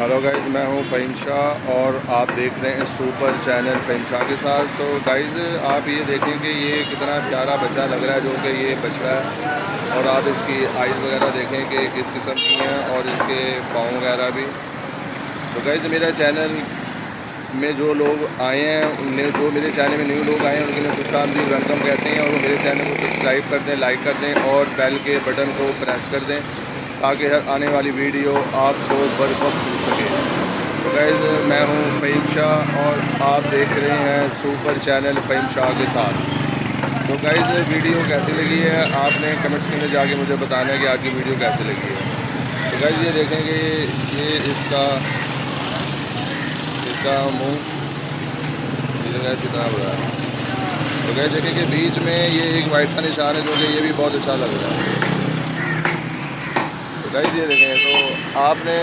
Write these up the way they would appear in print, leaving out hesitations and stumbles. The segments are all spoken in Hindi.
हेलो गाइज़, मैं हूं फ़हीम शाह और आप देख रहे हैं सुपर चैनल फ़हीम शाह के साथ। तो गाइज़ आप ये देखें कि ये कितना प्यारा बच्चा लग रहा है, जो कि ये बछड़ा है। और आप इसकी आइज़ वगैरह देखें कि किस किस्म की हैं और इसके पाँव वगैरह भी। तो गाइज़ मेरा चैनल में जो लोग आए हैं, उन्हें जो मेरे चैनल में न्यू लोग आए हैं, उनके लिए खुशामदीद वेलकम कहते हैं। और वो मेरे चैनल को सब्सक्राइब कर दें, लाइक कर दें और बेल के बटन को प्रेस कर दें, ताकि हर आने वाली वीडियो आपको बर वक्त मिल सके। तो गाइज़ मैं हूं फ़हीम शाह और आप देख रहे हैं सुपर चैनल फ़हीम शाह के साथ। तो गाइज़ वीडियो कैसी लगी है, आपने कमेंट्स के अंदर जाके मुझे बताना है कि आज की वीडियो कैसी लगी है। तो गाइज़ ये देखेंगे, ये इसका मुँह कितना बड़ा है। तो गाइज़ देखें कि बीच में ये एक वाइट सा निशान है, जो कि ये भी बहुत अच्छा लग रहा है। गाइस ये देखें, तो आपने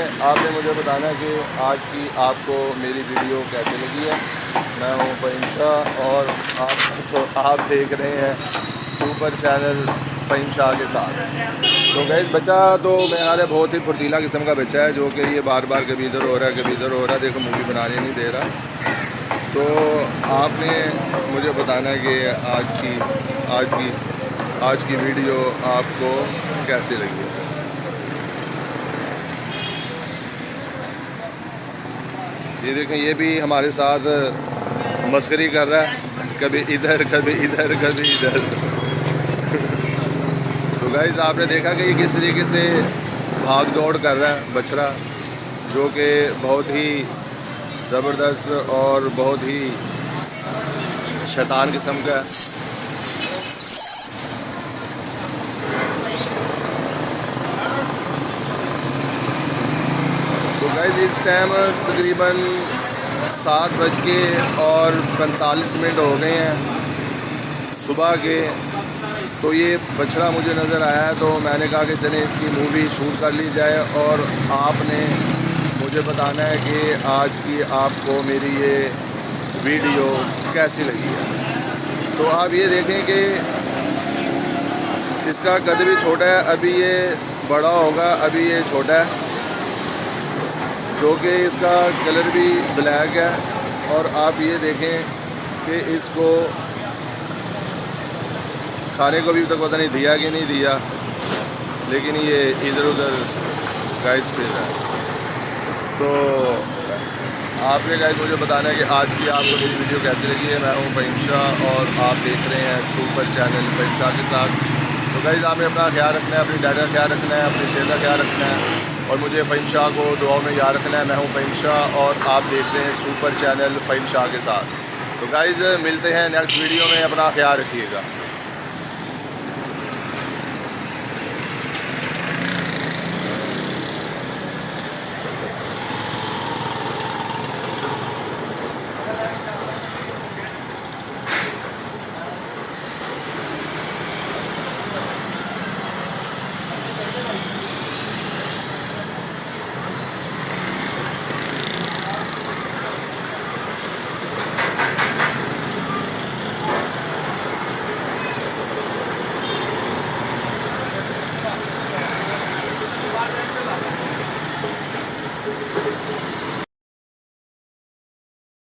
मुझे बताना है कि आज की आपको मेरी वीडियो कैसी लगी है। मैं हूं फ़हीम शाह और आप देख रहे हैं सुपर चैनल फ़हीम शाह के साथ। तो गाइस बच्चा तो मेरे ख्याल है बहुत ही फुर्तीला किस्म का बच्चा है, जो कि ये बार बार कभी इधर हो रहा है कभी इधर हो रहा है। देखो मूवी बनाने नहीं दे रहा। तो आपने मुझे बताना है कि आज की वीडियो आपको कैसी लगी है। ये देखें, ये भी हमारे साथ मस्करी कर रहा है, कभी इधर कभी इधर कभी इधर। तो गाइस आपने देखा कि ये किस तरीके से भाग दौड़ कर रहा है बछड़ा, जो कि बहुत ही ज़बरदस्त और बहुत ही शैतान किस्म का है। तो गाइस इस टाइम तकरीबन 7:45 हो गए हैं सुबह के। तो ये बछड़ा मुझे नज़र आया है, तो मैंने कहा कि चलें इसकी मूवी शूट कर ली जाए। और आपने मुझे बताना है कि आज की आपको मेरी ये वीडियो कैसी लगी है। तो आप ये देखें कि इसका कद भी छोटा है, अभी ये बड़ा होगा, अभी ये छोटा है, जो कि इसका कलर भी ब्लैक है। और आप ये देखें कि इसको खाने को भी तक पता नहीं दिया कि नहीं दिया, लेकिन ये इधर उधर गाइस फिर रहा है। तो आपने गाइस मुझे बताना है कि आज की आपको मेरी वीडियो कैसी लगी है। मैं हूं फ़हीम शाह और आप देख रहे हैं सुपर चैनल फ़हीम शाह के साथ। तो गाइस आपने अपना ख्याल रखना है, अपनी डाइट का ख्याल रखना है, अपनी सेहत का ख्याल रखना है और मुझे फ़हीम शाह को दुआओं में याद रखना है। मैं हूं फ़हीम शाह और आप देख रहे हैं सुपर चैनल फ़हीम शाह के साथ। तो गाइस मिलते हैं नेक्स्ट वीडियो में, अपना ख्याल रखिएगा।